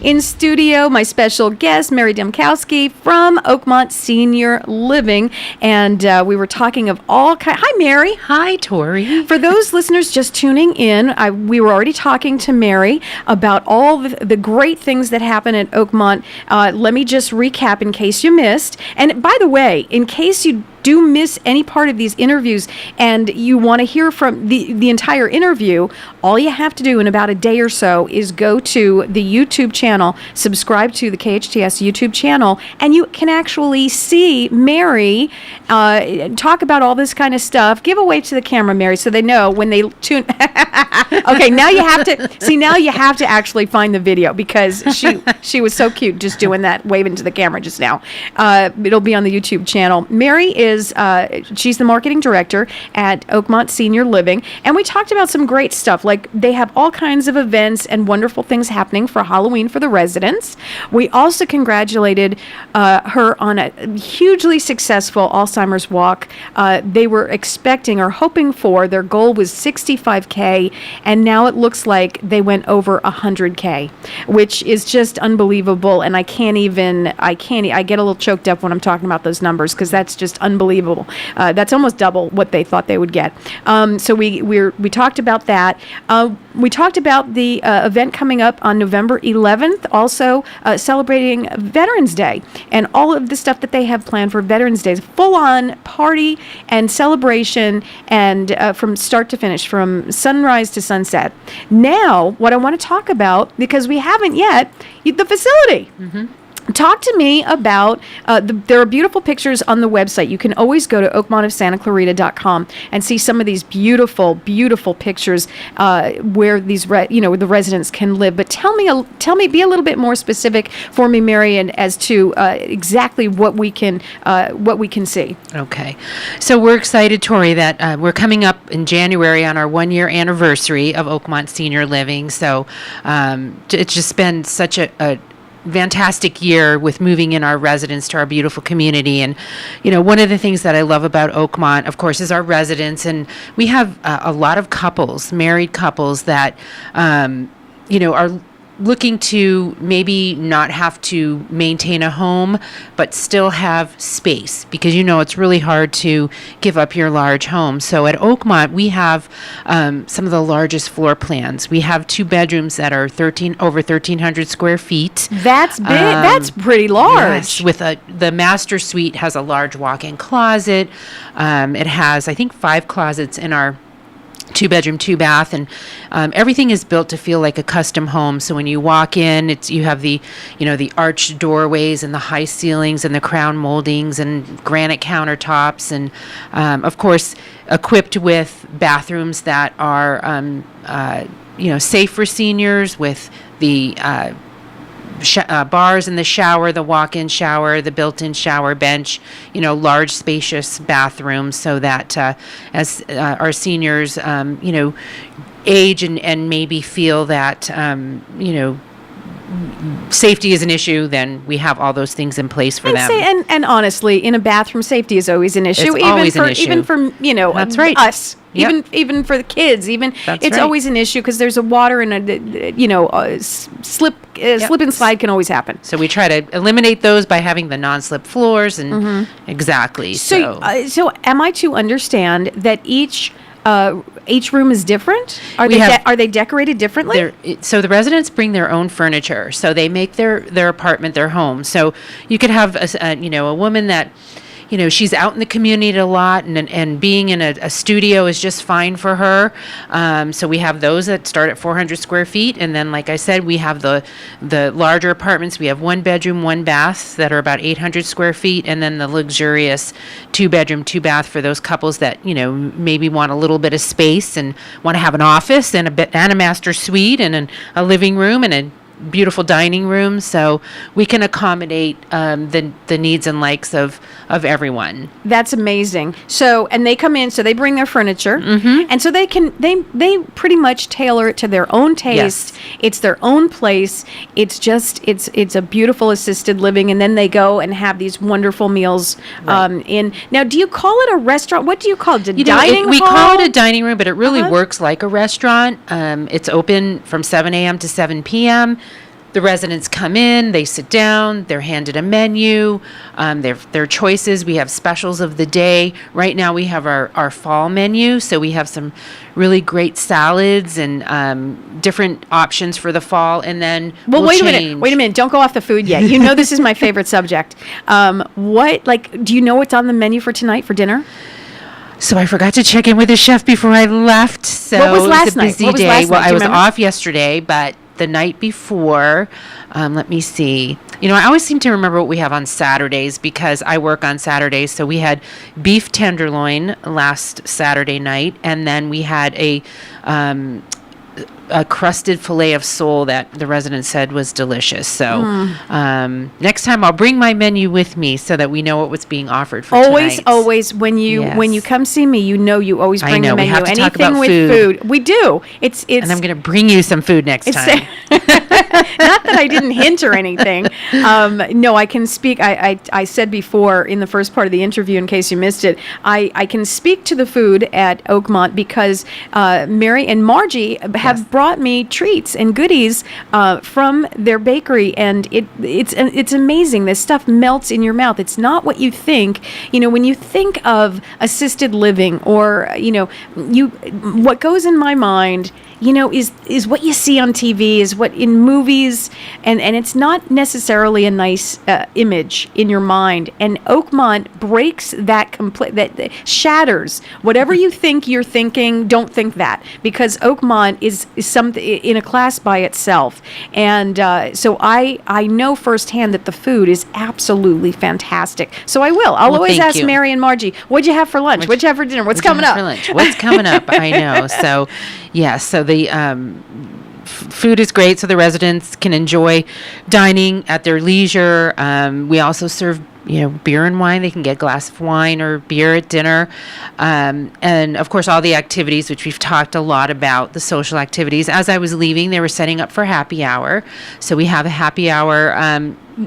in studio, my special guest, Mary Dembkowski from Oakmont Senior Living. And we were talking of all kinds. Hi, Mary. Hi, Tori. For those listeners just tuning in, we were already talking to Mary about all the great things that happen at Oakmont. Let me just recap in case you missed. And by the way, in case you do miss any part of these interviews and you want to hear from the entire interview, all you have to do in about a day or so is go to the YouTube channel, subscribe to the KHTS YouTube channel, and you can actually see Mary talk about all this kind of stuff. Give away to the camera, Mary, so they know when they tune. Okay, now you have to see. Now you have to actually find the video because she was so cute just doing that, waving to the camera just now. It'll be on the YouTube channel. Mary is she's the marketing director at Oakmont Senior Living, and we talked about some great stuff. Like they have all kinds of events and wonderful things happening for Halloween for the residents. We also congratulated her on a hugely successful Alzheimer's walk. They were expecting or hoping for, their goal was 65K, and now it looks like they went over 100K, which is just unbelievable. And I get a little choked up when I'm talking about those numbers because that's just unbelievable. That's almost double what they thought they would get. So we talked about that. We talked about the event coming up on November 11th, also celebrating Veterans Day and all of the stuff that they have planned for Veterans Day. Full-on party and celebration, and from start to finish, from sunrise to sunset. Now, what I want to talk about, because we haven't yet, the facility. Mm-hmm. Talk to me about, there are beautiful pictures on the website. You can always go to oakmontofsantaclarita.com and see some of these beautiful, beautiful pictures where these, the residents can live. But tell me, be a little bit more specific for me, Marian, as to exactly what we can see. Okay. So we're excited, Tori, that we're coming up in January on our 1-year anniversary of Oakmont Senior Living. So it's just been such a fantastic year with moving in our residents to our beautiful community. And, one of the things that I love about Oakmont, of course, is our residents. And we have a lot of couples, married couples that, are looking to maybe not have to maintain a home, but still have space, because it's really hard to give up your large home. So at Oakmont, we have some of the largest floor plans. We have 2 bedrooms that are over 1,300 square feet. That's big. That's pretty large. Yes, with the master suite has a large walk-in closet. It has, I think, 5 closets in our 2-bedroom, 2-bath, and everything is built to feel like a custom home. So when you walk in, you have the arched doorways and the high ceilings and the crown moldings and granite countertops, and of course equipped with bathrooms that are safe for seniors, with the bars in the shower, the walk-in shower, the built-in shower bench, large spacious bathrooms, so that as our seniors, age and maybe feel that, safety is an issue, then we have all those things in place for them. And honestly, in a bathroom, safety is always an issue. It's always an issue. Even for, That's right. us. Yep. Even for the kids, it's always an issue because there's a water and a slip and slide can always happen. So we try to eliminate those by having the non-slip floors and exactly. So am I to understand that each room is different? Are they decorated differently? So the residents bring their own furniture. So they make their apartment their home. So you could have a woman that, she's out in the community a lot, and being in a studio is just fine for her. So we have those that start at 400 square feet. And then, like I said, we have the larger apartments. We have 1-bedroom, 1-bath that are about 800 square feet. And then the luxurious 2-bedroom, 2-bath for those couples that, maybe want a little bit of space and want to have an office and a master suite and a living room and a beautiful dining room, so we can accommodate the needs and likes of everyone. That's amazing. So, and they come in, so they bring their furniture, and so they pretty much tailor it to their own taste. Yes. It's their own place. It's a beautiful assisted living, and then they go and have these wonderful meals. Right. Now, do you call it a restaurant? What do you call it? Dining hall? We call it a dining room, but it really works like a restaurant. It's open from 7 a.m. to 7 p.m. the residents come in, they sit down, they're handed a menu, their choices. We have specials of the day. Right now we have our fall menu, so we have some really great salads and different options for the fall, and then Wait a minute. Don't go off the food yet. You know this is my favorite subject. Do you know what's on the menu for tonight for dinner? So I forgot to check in with the chef before I left. So what was last it was a night? busy What was day. last Well, night? Do I you was remember? off yesterday, but the night before, let me see. I always seem to remember what we have on Saturdays because I work on Saturdays. So we had beef tenderloin last Saturday night, and then we had a crusted fillet of sole that the residents said was delicious. So next time I'll bring my menu with me so that we know what was being offered for tonight. Always when you come see me, you always bring the menu. We have to talk Anything about with food. We do. It's and I'm going to bring you some food next time. Not that I didn't hint or anything. No, I can speak. I said before in the first part of the interview, in case you missed it, I can speak to the food at Oakmont because Mary and Margie have brought me treats and goodies from their bakery, and it's amazing. This stuff melts in your mouth. It's not what you think. When you think of assisted living, or what goes in my mind, is what you see on TV, is what in movies, and it's not necessarily a nice image in your mind. And Oakmont breaks that that shatters whatever you think you're thinking. Don't think that, because Oakmont is something in a class by itself. And so I know firsthand that the food is absolutely fantastic. So I'll always ask Mary and Margie, what'd you have for lunch? What'd you have for dinner? What's coming up? What's coming up? I know. So, so the food is great, so the residents can enjoy dining at their leisure. We also serve beer and wine. They can get a glass of wine or beer at dinner. And of course, all the activities, which we've talked a lot about, the social activities. As I was leaving, they were setting up for happy hour. So we have a happy hour.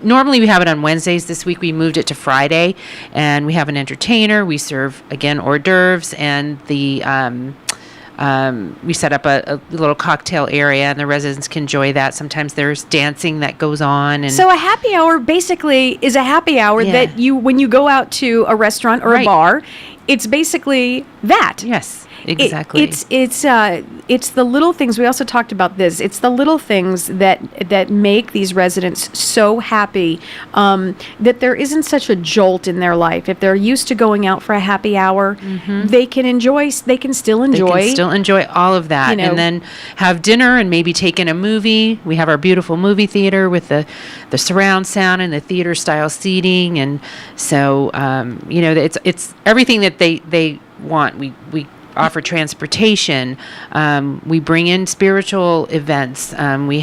Normally we have it on Wednesdays. This week we moved it to Friday, and we have an entertainer. We serve, again, hors d'oeuvres, and we set up a little cocktail area, and the residents can enjoy that. Sometimes there's dancing that goes on. And so a happy hour basically is a happy hour that when you go out to a restaurant or a bar, it's basically that. Yes, exactly. It's the little things. We also talked about this. It's the little things that make these residents so happy, that there isn't such a jolt in their life. If they're used to going out for a happy hour, they can still enjoy all of that, and then have dinner and maybe take in a movie. We have our beautiful movie theater with the surround sound and the theater style seating, and so it's everything that they want. We offer transportation. We bring in spiritual events. We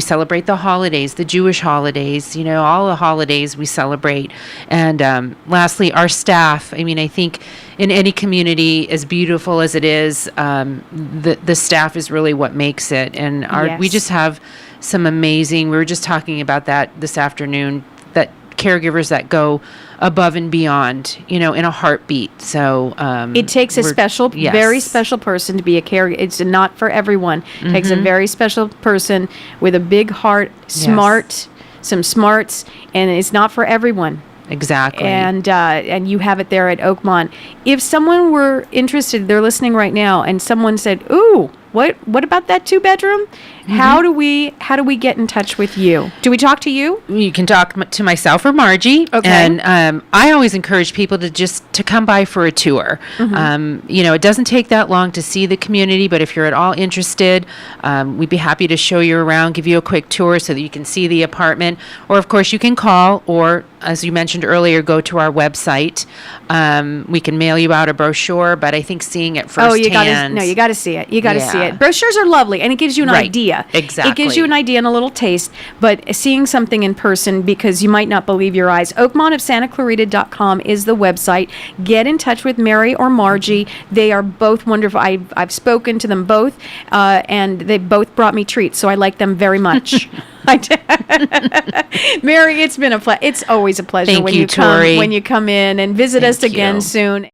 celebrate the holidays, the Jewish holidays, all the holidays we celebrate. And lastly, our staff. I think in any community, as beautiful as it is, the staff is really what makes it. And we just have some amazing, we were just talking about that this afternoon, that caregivers that go above and beyond, in a heartbeat. So it takes a very special person to be a caregiver. It's not for everyone. It takes a very special person with a big heart, some smarts, and it's not for everyone. Exactly. And you have it there at Oakmont. If someone were interested, they're listening right now, and someone said, "Ooh, what about that 2-bedroom?" How do we get in touch with you? Do we talk to you? You can talk to myself or Margie. Okay. And I always encourage people to come by for a tour. It doesn't take that long to see the community, but if you're at all interested, we'd be happy to show you around, give you a quick tour so that you can see the apartment. Or of course you can call, or as you mentioned earlier, go to our website. We can mail you out a brochure, but I think seeing it firsthand. You got to see it. You got to see it. Brochures are lovely, and it gives you an idea. Exactly. It gives you an idea and a little taste, but seeing something in person, because you might not believe your eyes. Oakmont of Santa Clarita.com is the website. Get in touch with Mary or Margie. They are both wonderful. I've spoken to them both, and they both brought me treats, so I like them very much. Mary, it's been it's always a pleasure when you come in and visit us again soon.